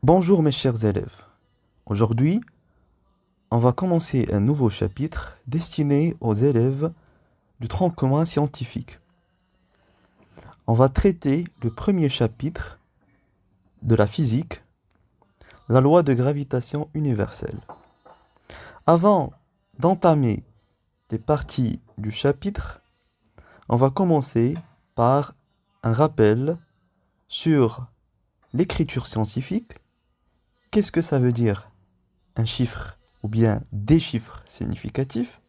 Bonjour mes chers élèves. Aujourd'hui, on va commencer un nouveau chapitre destiné aux élèves du tronc commun scientifique. On va traiter le premier chapitre de la physique, la loi de gravitation universelle. Avant d'entamer les parties du chapitre, on va commencer par un rappel sur l'écriture scientifique. Qu'est-ce que ça veut dire un chiffre ou bien des chiffres significatifs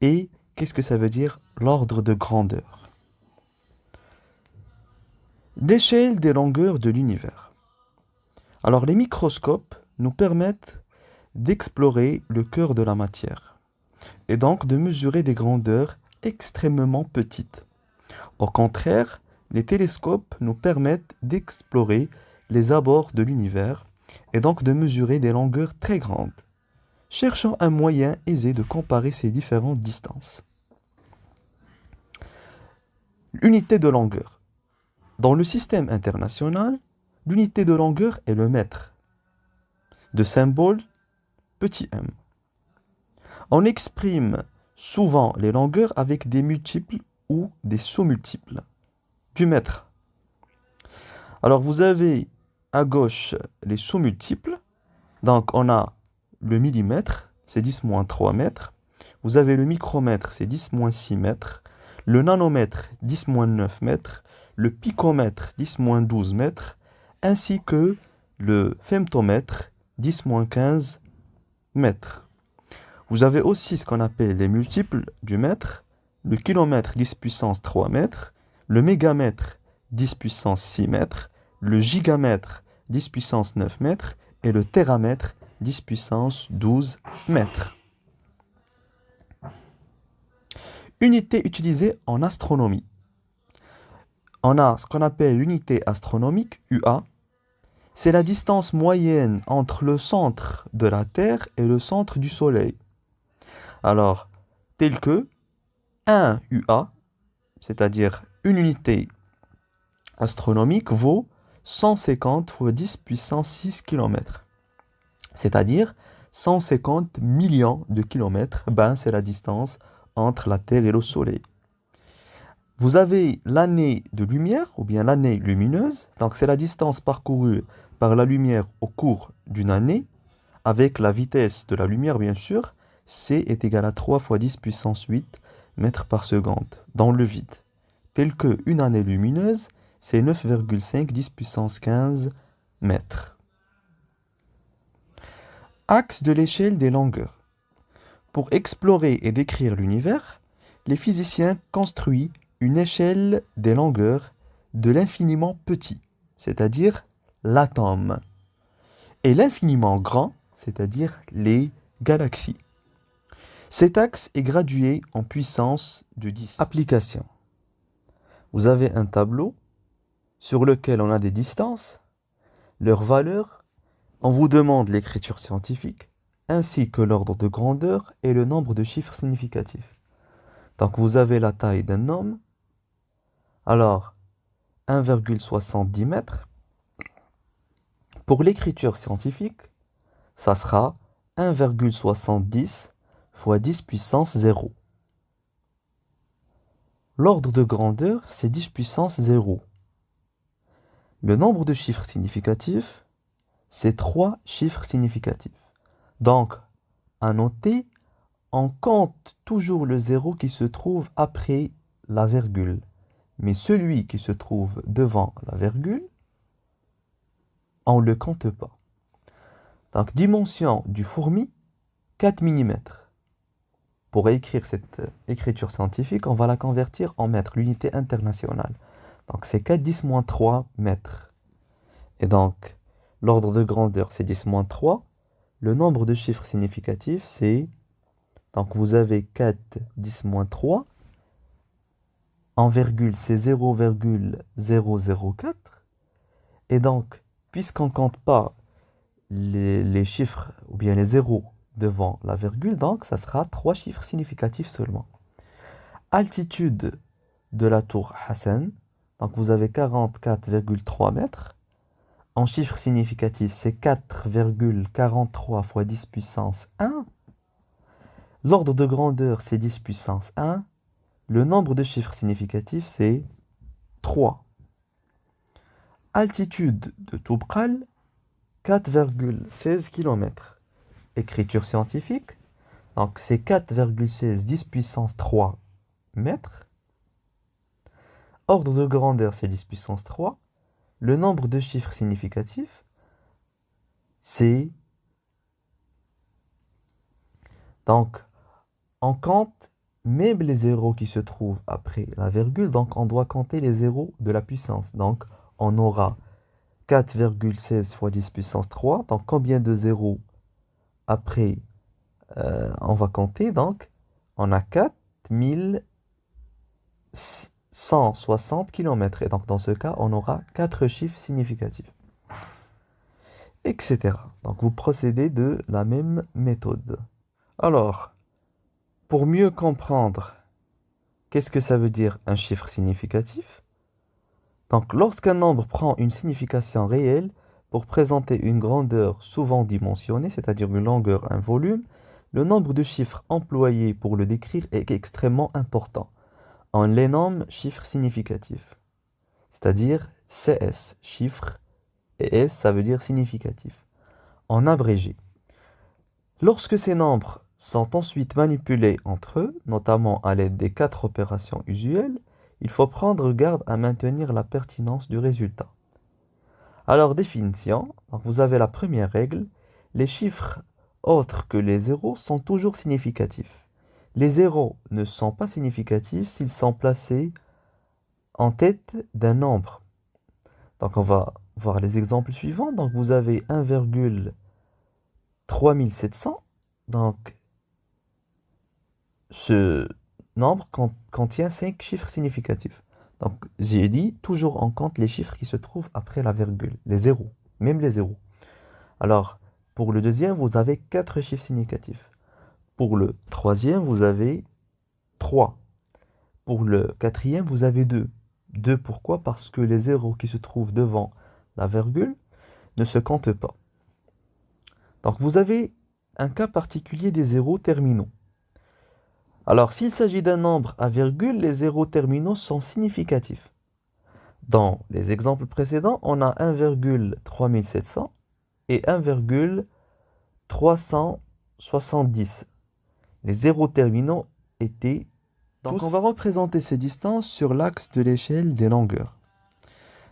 et qu'est-ce que ça veut dire l'ordre de grandeur. L'échelle des longueurs de l'univers. Alors les microscopes nous permettent d'explorer le cœur de la matière et donc de mesurer des grandeurs extrêmement petites. Au contraire, les télescopes nous permettent d'explorer les abords de l'univers et donc de mesurer des longueurs très grandes. Cherchons un moyen aisé de comparer ces différentes distances. L'unité de longueur. Dans le système international, l'unité de longueur est le mètre, de symbole petit m. On exprime souvent les longueurs avec des multiples ou des sous-multiples du mètre. Alors vous avez à gauche les sous-multiples, donc on a le millimètre, c'est 10-3 mètres. Vous avez le micromètre, c'est 10-6 mètres. Le nanomètre, 10-9 mètres. Le picomètre, 10-12 mètres. Ainsi que le femtomètre, 10-15 mètres. Vous avez aussi ce qu'on appelle les multiples du mètre. Le kilomètre, 10 puissance 3 mètres. Le mégamètre, 10 puissance 6 mètres. Le gigamètre, 10 puissance 9 mètres. Et le téramètre, 10 puissance 12 mètres. Unité utilisée en astronomie. On a ce qu'on appelle l'unité astronomique, UA. C'est la distance moyenne entre le centre de la Terre et le centre du Soleil. Alors, tel que 1 UA, c'est-à-dire une unité astronomique, vaut 150 fois 10 puissance 6 km. C'est-à-dire 150 millions de kilomètres, c'est la distance entre la Terre et le Soleil. Vous avez l'année de lumière, ou bien l'année lumineuse, donc c'est la distance parcourue par la lumière au cours d'une année, avec la vitesse de la lumière bien sûr, c est égal à 3 fois 10 puissance 8 mètres par seconde, dans le vide. Tel que une année lumineuse, c'est 9,5 10 puissance 15 mètres. Axe de l'échelle des longueurs. Pour explorer et décrire l'univers, les physiciens construisent une échelle des longueurs de l'infiniment petit, c'est-à-dire l'atome, et l'infiniment grand, c'est-à-dire les galaxies. Cet axe est gradué en puissance de 10. Application. Vous avez un tableau sur lequel on a des distances, leurs valeurs. On vous demande l'écriture scientifique, ainsi que l'ordre de grandeur et le nombre de chiffres significatifs. Donc vous avez la taille d'un homme. Alors, 1,70 mètres. Pour l'écriture scientifique, ça sera 1,70 fois 10 puissance 0. L'ordre de grandeur, c'est 10 puissance 0. Le nombre de chiffres significatifs, c'est 3 chiffres significatifs. Donc, à noter, on compte toujours le 0 qui se trouve après la virgule. Mais celui qui se trouve devant la virgule, on ne le compte pas. Donc, dimension du fourmi, 4 mm. Pour écrire cette écriture scientifique, on va la convertir en mètres, l'unité internationale. Donc, c'est 4-10-3 mètres. Et donc, l'ordre de grandeur, c'est 10-3. Le nombre de chiffres significatifs, c'est... Donc, vous avez 4-10-3. En virgule, c'est 0,004. Et donc, puisqu'on ne compte pas les chiffres, ou bien les zéros devant la virgule, donc ça sera 3 chiffres significatifs seulement. Altitude de la tour Hassan, donc vous avez 44,3 mètres. en chiffre significatif, c'est 4,43 fois 10 puissance 1. L'ordre de grandeur, c'est 10 puissance 1. Le nombre de chiffres significatifs, c'est 3. Altitude de Toubkal, 4,16 km. Écriture scientifique, donc c'est 4,16 10 puissance 3 mètres. Ordre de grandeur, c'est 10 puissance 3. Le nombre de chiffres significatifs, c'est... Donc, on compte même les zéros qui se trouvent après la virgule. Donc, on doit compter les zéros de la puissance. Donc, on aura 4,16 fois 10 puissance 3. Donc, combien de zéros après on va compter? Donc, on a 4160 km. Et donc, dans ce cas, on aura 4 chiffres significatifs, etc. Donc, vous procédez de la même méthode. Alors, pour mieux comprendre qu'est-ce que ça veut dire un chiffre significatif, donc lorsqu'un nombre prend une signification réelle pour présenter une grandeur souvent dimensionnée, c'est-à-dire une longueur, un volume, le nombre de chiffres employés pour le décrire est extrêmement important. On les nomme chiffres significatifs, c'est-à-dire CS, chiffre, et S, ça veut dire significatif. En abrégé, lorsque ces nombres sont ensuite manipulés entre eux, notamment à l'aide des 4 opérations usuelles, il faut prendre garde à maintenir la pertinence du résultat. Alors, définition, donc vous avez la première règle, les chiffres autres que les zéros sont toujours significatifs. Les zéros ne sont pas significatifs s'ils sont placés en tête d'un nombre. Donc on va voir les exemples suivants. Donc vous avez 1,3700. Donc ce nombre contient 5 chiffres significatifs. Donc j'ai dit, toujours on compte les chiffres qui se trouvent après la virgule, les zéros, même les zéros. Alors, pour le deuxième, vous avez 4 chiffres significatifs. Pour le troisième, vous avez 3. Pour le quatrième, vous avez 2. 2 pourquoi? Parce que les zéros qui se trouvent devant la virgule ne se comptent pas. Donc vous avez un cas particulier des zéros terminaux. Alors, s'il s'agit d'un nombre à virgule, les zéros terminaux sont significatifs. Dans les exemples précédents, on a 1,3700 et 1,370. Les zéros terminaux étaient tous... Donc, on va représenter ces distances sur l'axe de l'échelle des longueurs.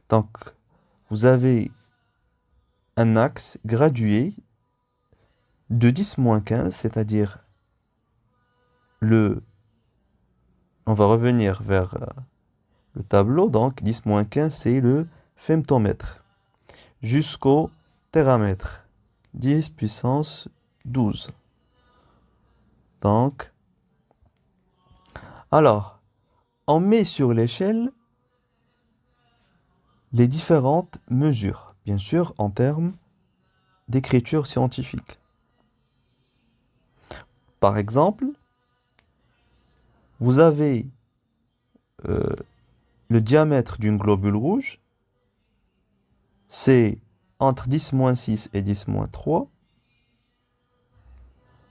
Donc, vous avez un axe gradué de 10-15, c'est-à-dire on va revenir vers le tableau, donc 10-15 c'est le femtomètre, jusqu'au téramètre, 10 puissance 12. Donc, alors, on met sur l'échelle les différentes mesures, bien sûr en termes d'écriture scientifique. Par exemple, vous avez le diamètre d'une globule rouge, c'est entre 10-6 et 10-3.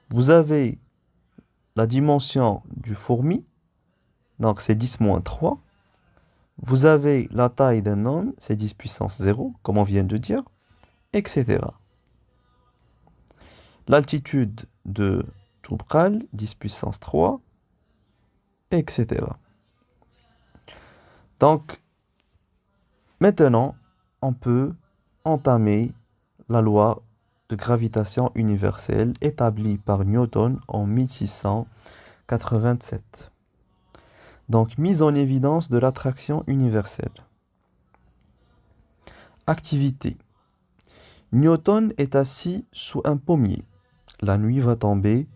Vous avez la dimension du fourmi, donc c'est 10-3. Vous avez la taille d'un homme, c'est 10 puissance 0, comme on vient de dire, etc. L'altitude de Toubkal, 10 puissance 3, etc. Donc, maintenant, on peut entamer la loi de gravitation universelle établie par Newton en 1687. Donc, mise en évidence de l'attraction universelle. Activité. Newton est assis sous un pommier. La nuit va tomber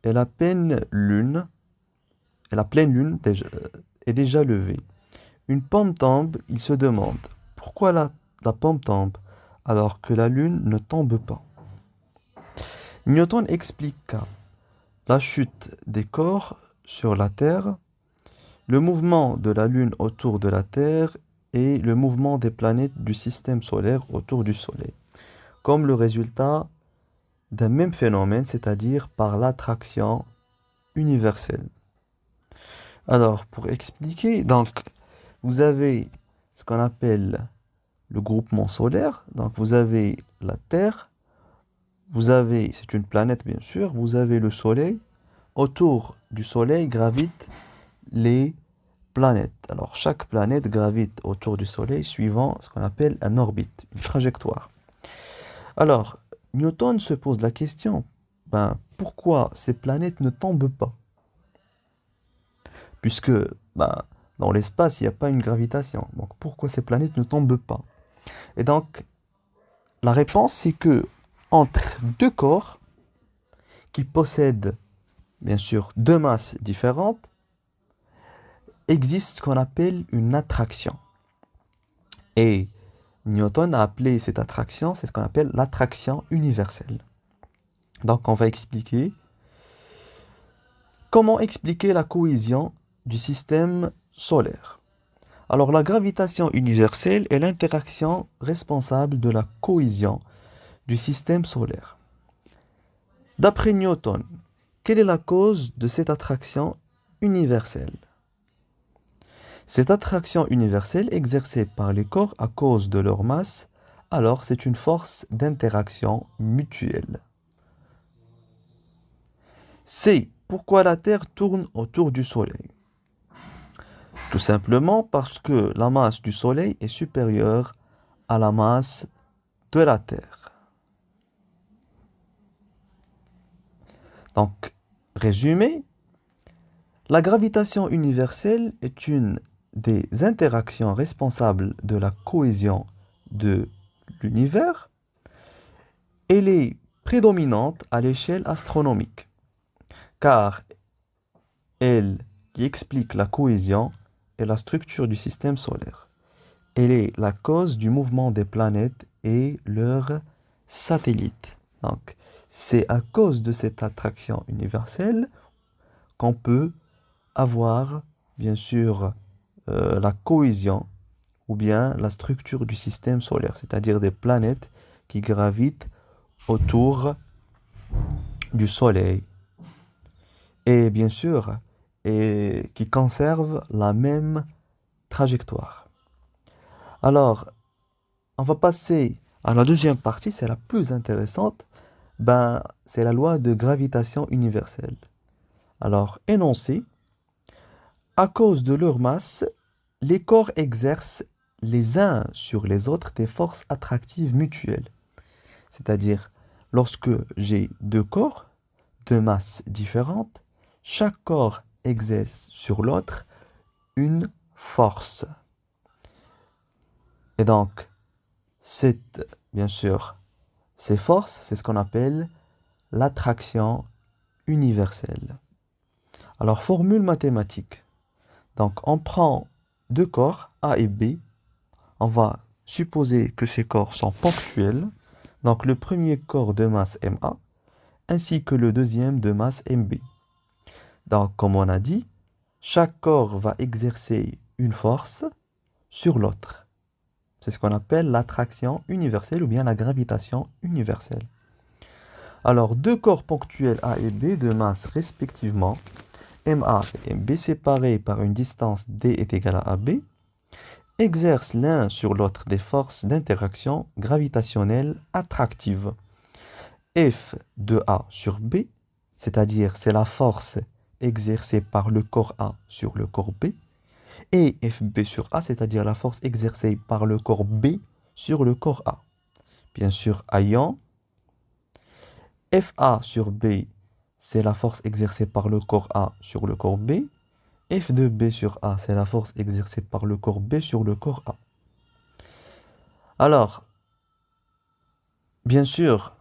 et la pleine lune est déjà levée. Une pomme tombe, il se demande pourquoi la pomme tombe alors que la lune ne tombe pas. Newton expliqua la chute des corps sur la Terre, le mouvement de la lune autour de la Terre et le mouvement des planètes du système solaire autour du Soleil, comme le résultat d'un même phénomène, c'est-à-dire par l'attraction universelle. Alors, pour expliquer, donc, vous avez ce qu'on appelle le groupement solaire. Donc, vous avez la Terre, c'est une planète bien sûr, vous avez le Soleil. Autour du Soleil gravitent les planètes. Alors, chaque planète gravite autour du Soleil suivant ce qu'on appelle une orbite, une trajectoire. Alors, Newton se pose la question, pourquoi ces planètes ne tombent pas? Puisque dans l'espace, il n'y a pas une gravitation. Donc, pourquoi ces planètes ne tombent pas? Et donc, la réponse, c'est que entre deux corps qui possèdent, bien sûr, deux masses différentes, existe ce qu'on appelle une attraction. Et Newton a appelé cette attraction, c'est ce qu'on appelle l'attraction universelle. Donc, on va expliquer comment expliquer la cohésion du système solaire. Alors, la gravitation universelle est l'interaction responsable de la cohésion du système solaire. D'après Newton, quelle est la cause de cette attraction universelle? Cette attraction universelle exercée par les corps à cause de leur masse, alors c'est une force d'interaction mutuelle. C'est pourquoi la Terre tourne autour du Soleil. Tout simplement parce que la masse du Soleil est supérieure à la masse de la Terre. Donc, résumé, la gravitation universelle est une des interactions responsables de la cohésion de l'univers. Elle est prédominante à l'échelle astronomique, car elle qui explique la cohésion et la structure du système solaire. Elle est la cause du mouvement des planètes et leurs satellites. Donc, c'est à cause de cette attraction universelle qu'on peut avoir, bien sûr, la cohésion ou bien la structure du système solaire, c'est-à-dire des planètes qui gravitent autour du Soleil et bien sûr qui conservent la même trajectoire. Alors, on va passer à la deuxième partie, c'est la plus intéressante, c'est la loi de gravitation universelle. Alors, énoncé, à cause de leur masse, les corps exercent les uns sur les autres des forces attractives mutuelles. C'est-à-dire, lorsque j'ai deux corps, deux masses différentes, chaque corps exerce sur l'autre une force. Et donc, bien sûr, ces forces, c'est ce qu'on appelle l'attraction universelle. Alors, formule mathématique. Donc, on prend deux corps, A et B. On va supposer que ces corps sont ponctuels. Donc, le premier corps de masse MA, ainsi que le deuxième de masse MB. Donc, comme on a dit, chaque corps va exercer une force sur l'autre. C'est ce qu'on appelle l'attraction universelle ou bien la gravitation universelle. Alors, deux corps ponctuels A et B de masse respectivement, MA et MB séparés par une distance D est égale à AB, exercent l'un sur l'autre des forces d'interaction gravitationnelle attractives. F de A sur B, c'est-à-dire c'est la force exercée par le corps A sur le corps B, et FB sur A, c'est-à-dire la force exercée par le corps B sur le corps A. Bien sûr, ayant FA sur B, c'est la force exercée par le corps A sur le corps B. F de B sur A, c'est la force exercée par le corps B sur le corps A. Alors, bien sûr,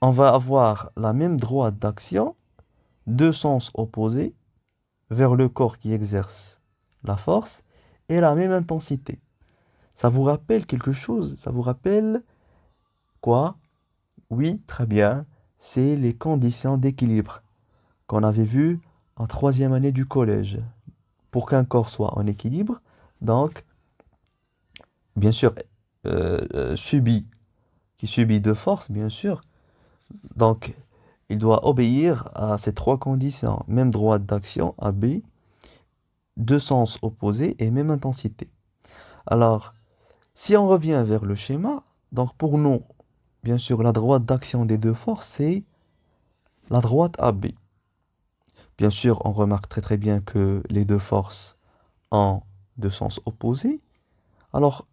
on va avoir la même droite d'action, deux sens opposés, vers le corps qui exerce la force, et la même intensité. Ça vous rappelle quelque chose? Ça vous rappelle quoi? Oui, très bien, c'est les conditions d'équilibre qu'on avait vues en troisième année du collège. Pour qu'un corps soit en équilibre, donc bien sûr, qui subit deux forces, bien sûr. Donc, il doit obéir à ces trois conditions. Même droite d'action, AB, deux sens opposés et même intensité. Alors, si on revient vers le schéma, donc pour nous, bien sûr, la droite d'action des deux forces, c'est la droite AB. Bien sûr, on remarque très très bien que les deux forces ont deux sens opposés. Alors,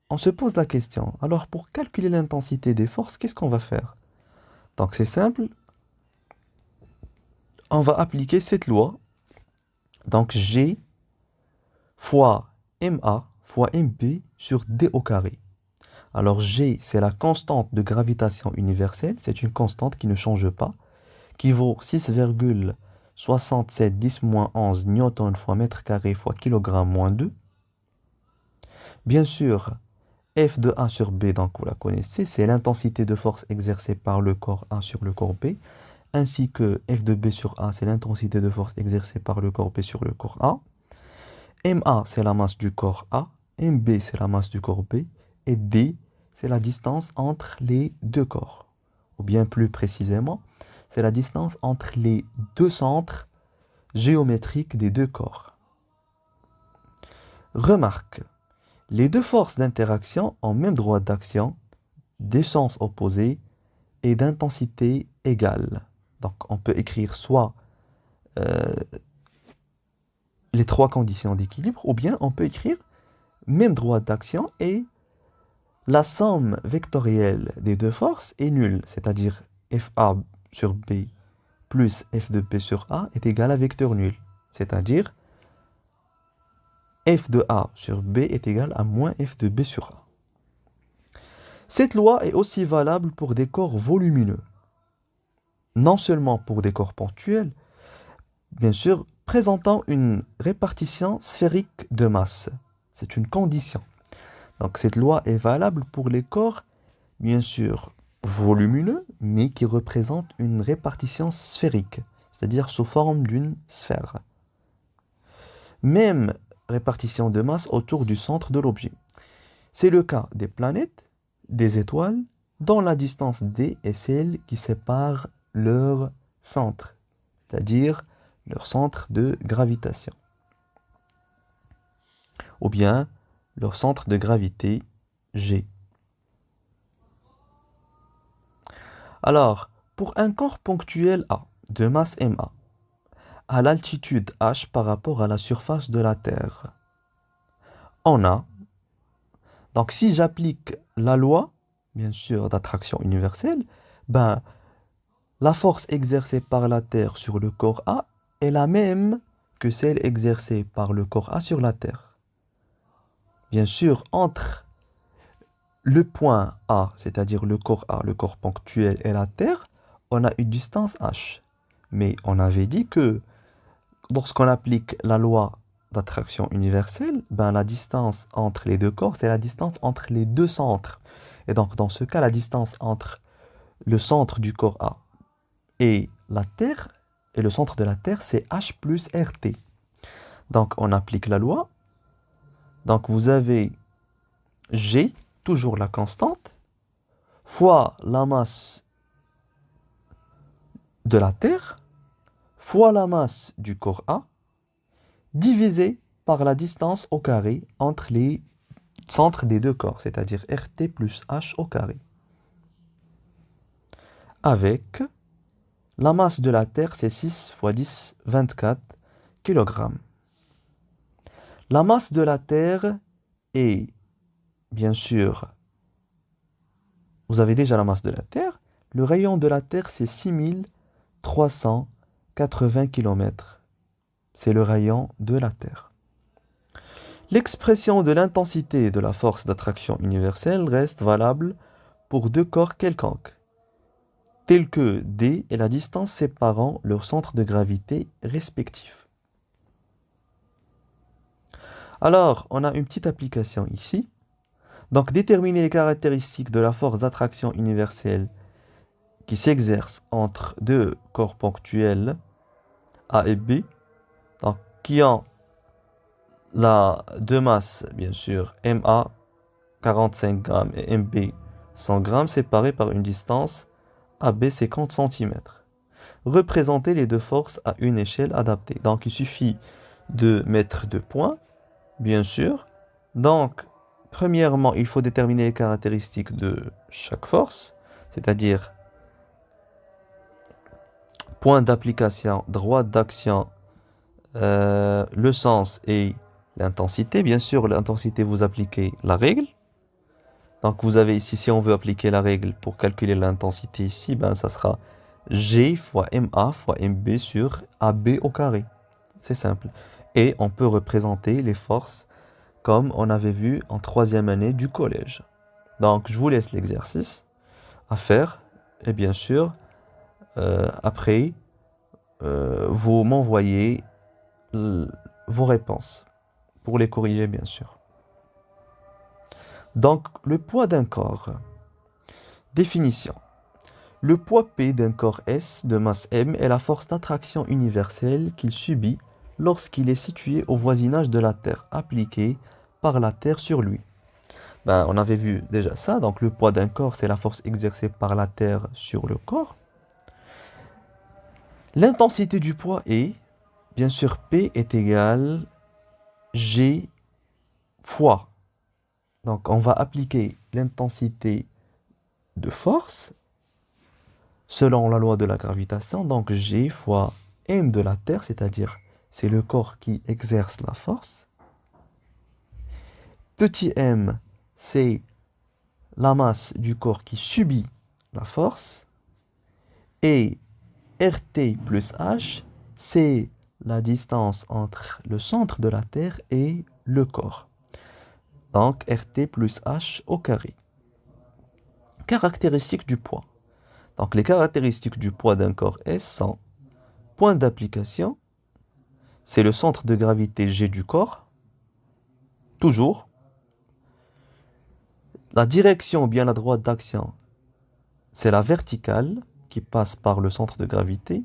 on se pose la question, alors pour calculer l'intensité des forces, qu'est-ce qu'on va faire? Donc c'est simple, on va appliquer cette loi. Donc G fois MA fois MB sur D au carré. Alors G, c'est la constante de gravitation universelle, c'est une constante qui ne change pas, qui vaut 6,67 10-11 newton fois mètre carré fois kilogramme moins 2. Bien sûr, F de A sur B, donc vous la connaissez, c'est l'intensité de force exercée par le corps A sur le corps B, ainsi que F de B sur A, c'est l'intensité de force exercée par le corps B sur le corps A. MA, c'est la masse du corps A, MB, c'est la masse du corps B, et D, c'est la distance entre les deux corps. Ou bien plus précisément, c'est la distance entre les deux centres géométriques des deux corps. Remarque, les deux forces d'interaction ont même droite d'action, des sens opposés et d'intensité égale. Donc on peut écrire soit euh, les trois conditions d'équilibre, ou bien on peut écrire même droite d'action et la somme vectorielle des deux forces est nulle, c'est-à-dire FA sur B plus F de B sur A est égal à vecteur nul, c'est-à-dire F de A sur B est égal à moins F de B sur A. Cette loi est aussi valable pour des corps volumineux, non seulement pour des corps ponctuels, bien sûr, présentant une répartition sphérique de masse. C'est une condition. Donc cette loi est valable pour les corps, bien sûr, volumineux, mais qui représentent une répartition sphérique, c'est-à-dire sous forme d'une sphère. Même répartition de masse autour du centre de l'objet. C'est le cas des planètes, des étoiles, dont la distance d est celle qui sépare leur centre, c'est-à-dire leur centre de gravitation, ou bien leur centre de gravité G. Alors, pour un corps ponctuel A, de masse MA, à l'altitude h par rapport à la surface de la Terre, on a, donc si j'applique la loi, bien sûr, d'attraction universelle, ben, la force exercée par la Terre sur le corps A est la même que celle exercée par le corps A sur la Terre. Bien sûr, entre le point A, c'est-à-dire le corps A, le corps ponctuel et la Terre, on a une distance h. Mais on avait dit que lorsqu'on applique la loi d'attraction universelle, ben la distance entre les deux corps, c'est la distance entre les deux centres. Et donc, dans ce cas, la distance entre le centre du corps A et la Terre, et le centre de la Terre, c'est h plus rt. Donc, on applique la loi. Donc, vous avez G, toujours la constante, fois la masse de la Terre, fois la masse du corps A, divisé par la distance au carré entre les centres des deux corps, c'est-à-dire RT plus H au carré. Avec la masse de la Terre, c'est 6 fois 10, 24 kg. La masse de la Terre est, bien sûr, vous avez déjà la masse de la Terre. Le rayon de la Terre, c'est 6380 km. C'est le rayon de la Terre. L'expression de l'intensité de la force d'attraction universelle reste valable pour deux corps quelconques, tels que D et la distance séparant leurs centres de gravité respectifs. Alors, on a une petite application ici. Donc, déterminer les caractéristiques de la force d'attraction universelle qui s'exerce entre deux corps ponctuels A et B, donc, qui ont deux masses, bien sûr, MA 45 grammes et MB 100 grammes séparés par une distance AB 50 centimètres. Représentez les deux forces à une échelle adaptée. Donc il suffit de mettre deux points, bien sûr. Donc, premièrement, il faut déterminer les caractéristiques de chaque force, c'est-à-dire point d'application, droite d'action, le sens et l'intensité. Bien sûr, l'intensité, vous appliquez la règle. Donc vous avez ici, si on veut appliquer la règle pour calculer l'intensité ici, ben ça sera G fois MA fois MB sur AB au carré. C'est simple. Et on peut représenter les forces comme on avait vu en troisième année du collège. Donc je vous laisse l'exercice à faire. Et bien sûr, après, vous m'envoyez vos réponses pour les corriger, bien sûr. Donc, le poids d'un corps. Définition. Le poids P d'un corps S de masse M est la force d'attraction universelle qu'il subit lorsqu'il est situé au voisinage de la Terre, appliquée par la Terre sur lui. Ben, on avait vu déjà ça. Donc, le poids d'un corps, c'est la force exercée par la Terre sur le corps. L'intensité du poids est, bien sûr, P est égal G fois. Donc, on va appliquer l'intensité de force selon la loi de la gravitation. Donc, G fois M de la Terre, c'est-à-dire c'est le corps qui exerce la force. Petit m, c'est la masse du corps qui subit la force. Et RT plus H, c'est la distance entre le centre de la Terre et le corps. Donc, RT plus H au carré. Caractéristiques du poids. Donc, les caractéristiques du poids d'un corps S sont point d'application, c'est le centre de gravité G du corps, toujours. La direction ou bien la droite d'action, c'est la verticale qui passe par le centre de gravité.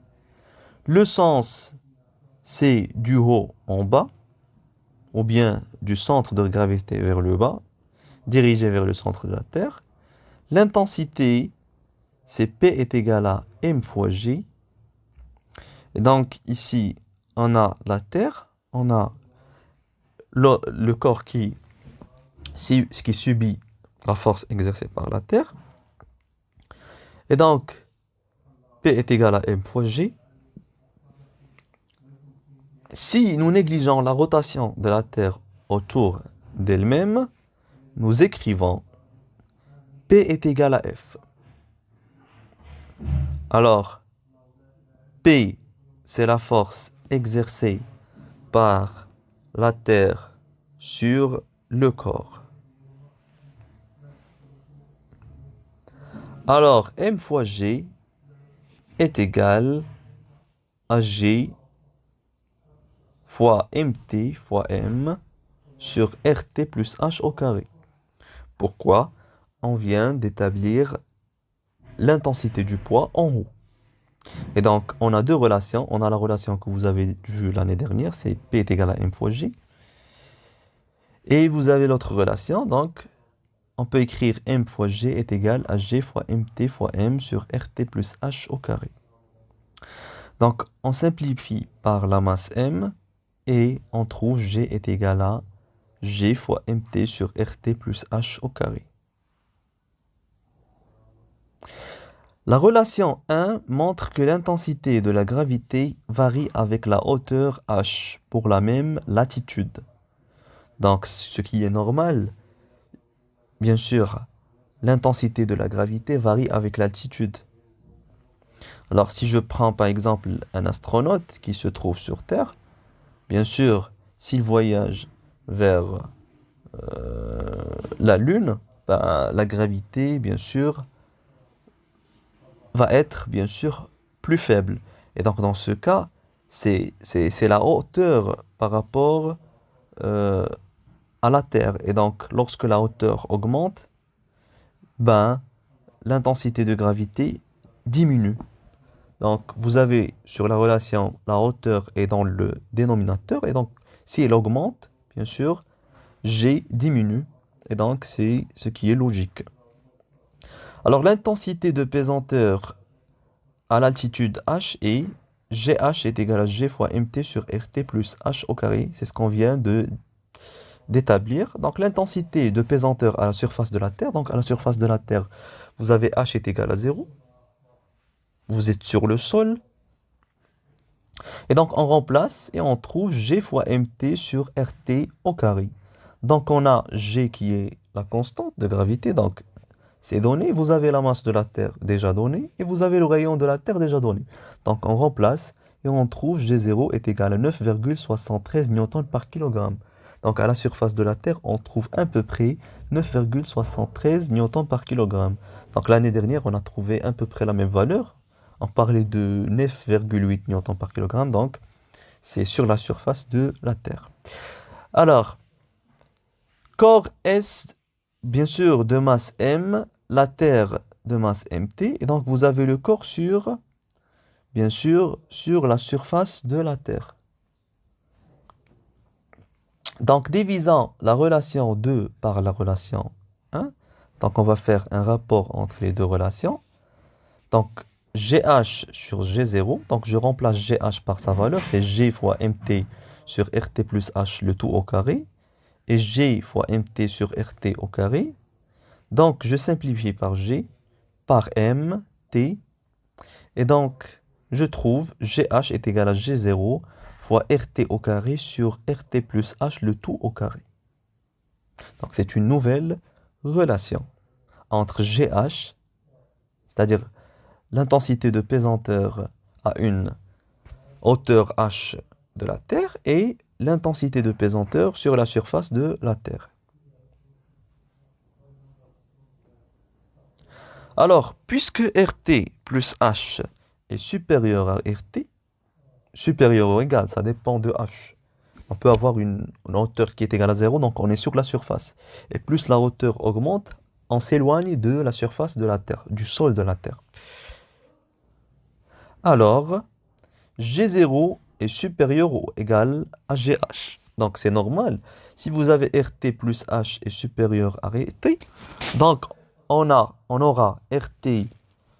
Le sens, c'est du haut en bas, ou bien du centre de gravité vers le bas, dirigé vers le centre de la Terre. L'intensité, c'est P est égal à M fois G. Et donc ici, on a la Terre, on a le corps qui subit la force exercée par la Terre. Et donc, P est égal à M fois G. Si nous négligeons la rotation de la Terre autour d'elle-même, nous écrivons P est égal à F. Alors, P, c'est la force exercée par la Terre sur le corps. Alors, M fois G est égal à G fois MT fois M sur RT plus H au carré. Pourquoi? On vient d'établir l'intensité du poids en haut. Et donc, on a deux relations. On a la relation que vous avez vue l'année dernière, c'est P est égal à M fois G. Et vous avez l'autre relation, donc on peut écrire M fois G est égal à G fois MT fois M sur RT plus H au carré. Donc, on simplifie par la masse M et on trouve G est égal à G fois MT sur RT plus H au carré. La relation 1 montre que l'intensité de la gravité varie avec la hauteur h pour la même latitude. Donc, ce qui est normal, bien sûr, l'intensité de la gravité varie avec l'altitude. Alors, si je prends par exemple un astronaute qui se trouve sur Terre, bien sûr, s'il voyage vers la Lune, ben, la gravité, bien sûr, va être bien sûr plus faible. Et donc dans ce cas, c'est la hauteur par rapport à la Terre. Et donc lorsque la hauteur augmente, ben, l'intensité de gravité diminue. Donc vous avez sur la relation, la hauteur est dans le dénominateur. Et donc si elle augmente, bien sûr, G diminue. et donc c'est ce qui est logique. Alors l'intensité de pesanteur à l'altitude h est GH est égal à G fois MT sur RT plus H au carré. C'est ce qu'on vient d'établir. Donc l'intensité de pesanteur à la surface de la Terre. Donc à la surface de la Terre, vous avez H est égal à 0. Vous êtes sur le sol. Et donc on remplace et on trouve G fois MT sur RT au carré. Donc on a G qui est la constante de gravité. Donc c'est donné. Vous avez la masse de la Terre déjà donnée. Et vous avez le rayon de la Terre déjà donné. Donc on remplace et on trouve G0 est égal à 9,73 newtons par kilogramme. Donc à la surface de la Terre, on trouve à peu près 9,73 newtons par kilogramme. Donc l'année dernière, on a trouvé à peu près la même valeur. On parlait de 9,8 newtons par kilogramme. Donc c'est sur la surface de la Terre. Alors, corps S, bien sûr, de masse M, la Terre de masse MT. Et donc vous avez le corps sur, bien sûr, sur la surface de la Terre. Donc, divisant la relation 2 par la relation 1, donc on va faire un rapport entre les deux relations. Donc, GH sur G0, donc je remplace GH par sa valeur, c'est G fois MT sur RT plus H, le tout au carré, et G fois MT sur RT au carré. Donc, je simplifie par G, par M, T, et donc, je trouve GH est égal à G0 fois RT au carré sur RT plus H, le tout au carré. Donc c'est une nouvelle relation entre GH, c'est-à-dire l'intensité de pesanteur à une hauteur H de la Terre, et l'intensité de pesanteur sur la surface de la Terre. Alors, puisque RT plus H est supérieur à RT, supérieur ou égal, ça dépend de H. On peut avoir une hauteur qui est égale à 0, donc on est sur la surface. Et plus la hauteur augmente, on s'éloigne de la surface de la Terre, du sol de la Terre. Alors, G0 est supérieur ou égal à GH. Donc c'est normal. Si vous avez RT plus H est supérieur à RT, donc on aura RT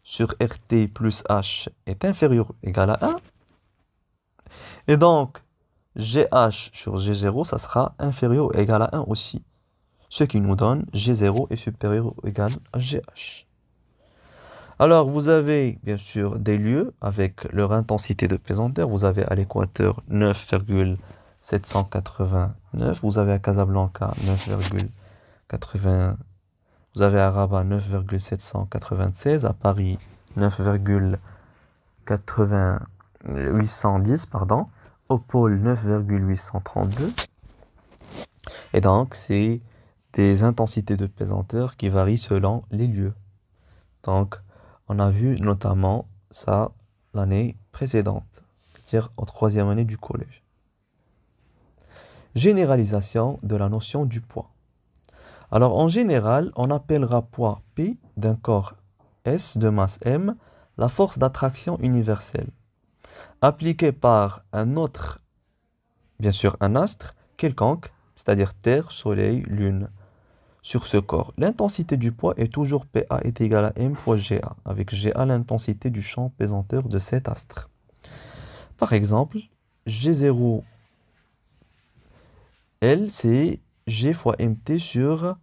sur RT plus H est inférieur ou égal à 1. Et donc, GH sur G0, ça sera inférieur ou égal à 1 aussi. Ce qui nous donne G0 est supérieur ou égal à GH. Alors, vous avez bien sûr des lieux avec leur intensité de pesanteur. Vous avez à l'équateur 9,789. Vous avez à Casablanca 9,80. Vous avez à Rabat 9,796. À Paris 9,810, pardon. Au pôle 9,832. Et donc, c'est des intensités de pesanteur qui varient selon les lieux. Donc, on a vu notamment ça l'année précédente, c'est-à-dire en troisième année du collège. Généralisation de la notion du poids. Alors, en général, on appellera poids P d'un corps S de masse M la force d'attraction universelle, appliquée par un autre, bien sûr un astre, quelconque, c'est-à-dire Terre, Soleil, Lune, sur ce corps. L'intensité du poids est toujours PA est égale à M fois GA, avec GA l'intensité du champ pesanteur de cet astre. Par exemple, G0, L, c'est G fois MT sur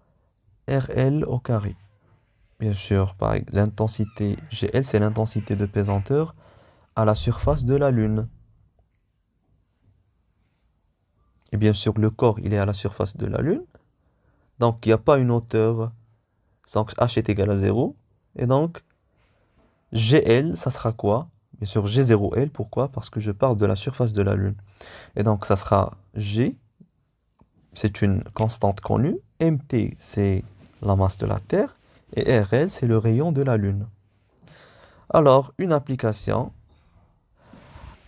RL au carré. Bien sûr, l'intensité GL, c'est l'intensité de pesanteur à la surface de la Lune. Et bien sûr, le corps, il est à la surface de la Lune. Donc, il n'y a pas une hauteur. Donc, H est égal à 0. Et donc, GL, ça sera quoi? Bien sûr, G0L. Pourquoi? Parce que je parle de la surface de la Lune. Et donc, ça sera G. C'est une constante connue. MT, c'est la masse de la Terre. Et RL, c'est le rayon de la Lune. Alors, une application.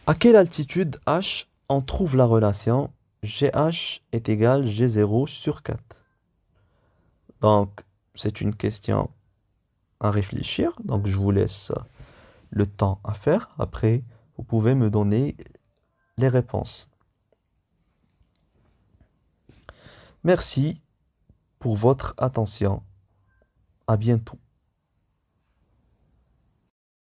À quelle altitude H on trouve la relation GH est égal G0 sur 4? Donc, c'est une question à réfléchir. Donc, je vous laisse le temps à faire. Après, vous pouvez me donner les réponses. Merci pour votre attention. À bientôt.